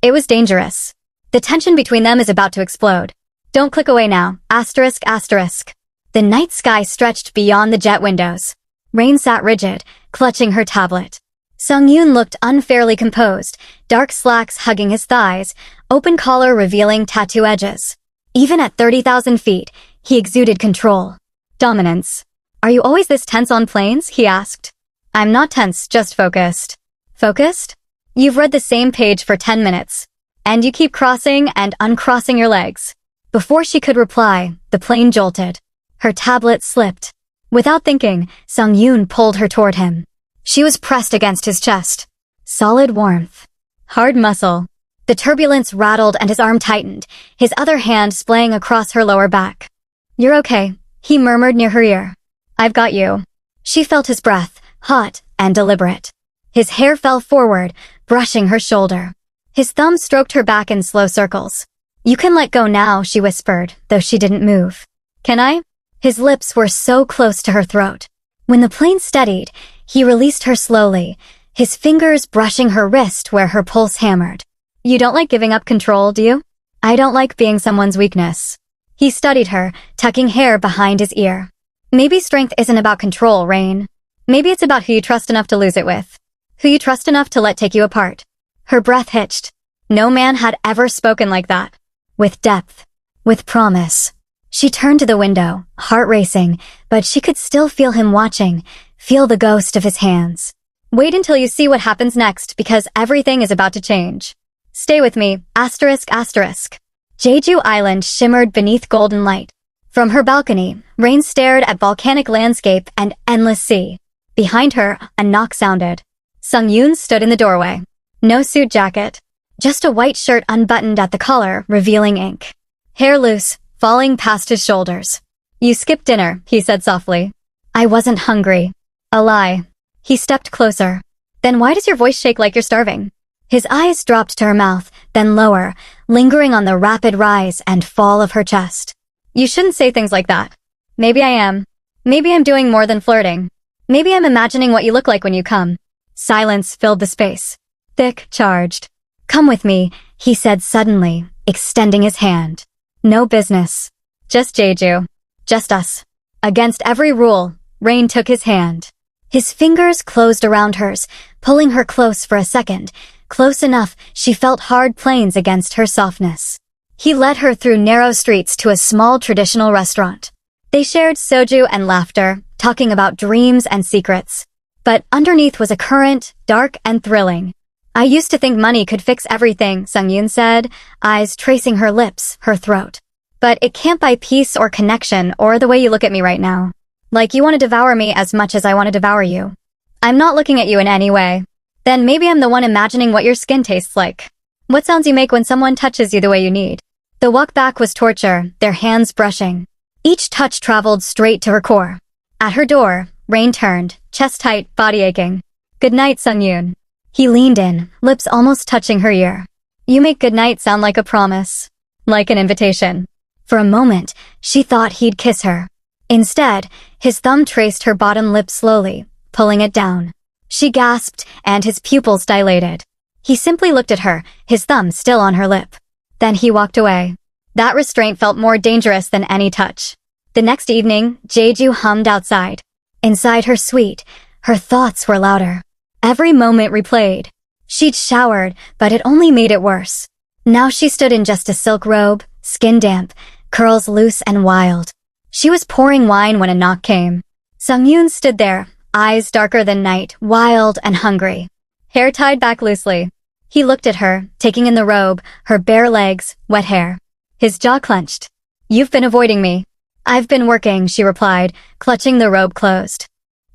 It was dangerous. The tension between them is about to explode. Don't click away now. Asterisk, asterisk. The night sky stretched beyond the jet windows. Rain sat rigid, clutching her tablet. Sung-yoon looked unfairly composed, dark slacks hugging his thighs, open collar revealing tattoo edges. Even at 30,000 feet, he exuded control. Dominance. Are you always this tense on planes? He asked. I'm not tense, just focused. Focused? You've read the same page for 10 minutes. And you keep crossing and uncrossing your legs. Before she could reply, the plane jolted. Her tablet slipped. Without thinking, Sung-yoon pulled her toward him. She was pressed against his chest. Solid warmth. Hard muscle. The turbulence rattled and his arm tightened, his other hand splaying across her lower back. You're okay, he murmured near her ear. I've got you. She felt his breath, hot and deliberate. His hair fell forward, brushing her shoulder. His thumb stroked her back in slow circles. You can let go now, she whispered, though she didn't move. Can I? His lips were so close to her throat. When the plane steadied, he released her slowly, his fingers brushing her wrist where her pulse hammered. You don't like giving up control, do you? I don't like being someone's weakness. He studied her, tucking hair behind his ear. Maybe strength isn't about control, Rain. Maybe it's about who you trust enough to lose it with. Who you trust enough to let take you apart. Her breath hitched. No man had ever spoken like that. With depth. With promise. She turned to the window, heart racing, but she could still feel him watching, feel the ghost of his hands. Wait until you see what happens next, because everything is about to change. Stay with me, asterisk, asterisk. Jeju Island shimmered beneath golden light. From her balcony, Rain stared at volcanic landscape and endless sea. Behind her, a knock sounded. Sung-yoon stood in the doorway. No suit jacket. Just a white shirt unbuttoned at the collar, revealing ink. Hair loose, falling past his shoulders. You skipped dinner, he said softly. I wasn't hungry. A lie. He stepped closer. Then why does your voice shake like you're starving? His eyes dropped to her mouth, then lower, lingering on the rapid rise and fall of her chest. You shouldn't say things like that. Maybe I am. Maybe I'm doing more than flirting. Maybe I'm imagining what you look like when you come. Silence filled the space. Thick, charged. Come with me, he said suddenly, extending his hand. No business. Just Jeju. Just us. Against every rule, Rain took his hand. His fingers closed around hers, pulling her close for a second, close enough she felt hard planes against her softness. He led her through narrow streets to a small traditional restaurant. They shared soju and laughter, talking about dreams and secrets. But underneath was a current, dark and thrilling. I used to think money could fix everything, Sung-yoon said, eyes tracing her lips, her throat. But it can't buy peace or connection or the way you look at me right now. Like you want to devour me as much as I want to devour you. I'm not looking at you in any way. Then maybe I'm the one imagining what your skin tastes like. What sounds you make when someone touches you the way you need. The walk back was torture, their hands brushing. Each touch traveled straight to her core. At her door, Rain turned, chest tight, body aching. Good night, Sung-yoon. He leaned in, lips almost touching her ear. You make good night sound like a promise. Like an invitation. For a moment, she thought he'd kiss her. Instead, his thumb traced her bottom lip slowly, pulling it down. She gasped, and his pupils dilated. He simply looked at her, his thumb still on her lip. Then he walked away. That restraint felt more dangerous than any touch. The next evening, Jeju hummed outside. Inside her suite, her thoughts were louder. Every moment replayed. She'd showered, but it only made it worse. Now she stood in just a silk robe, skin damp, curls loose and wild. She was pouring wine when a knock came. Sung-yoon stood there, eyes darker than night, wild and hungry. Hair tied back loosely. He looked at her, taking in the robe, her bare legs, wet hair. His jaw clenched. You've been avoiding me. I've been working, she replied, clutching the robe closed.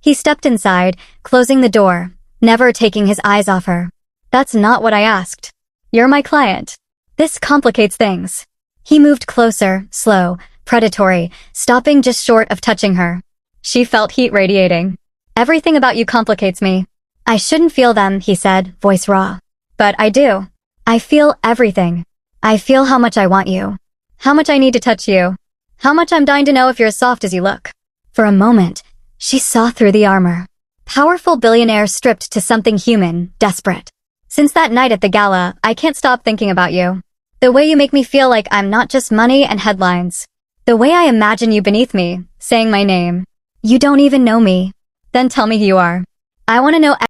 He stepped inside, closing the door, never taking his eyes off her. That's not what I asked. You're my client. This complicates things. He moved closer, slow, predatory, stopping just short of touching her. She felt heat radiating. Everything about you complicates me. I shouldn't feel them, he said, voice raw. But I do. I feel everything. I feel how much I want you. How much I need to touch you. How much I'm dying to know if you're as soft as you look. For a moment, she saw through the armor. Powerful billionaire stripped to something human, desperate. Since that night at the gala, I can't stop thinking about you. The way you make me feel like I'm not just money and headlines. The way I imagine you beneath me, saying my name. You don't even know me. Then tell me who you are. I want to know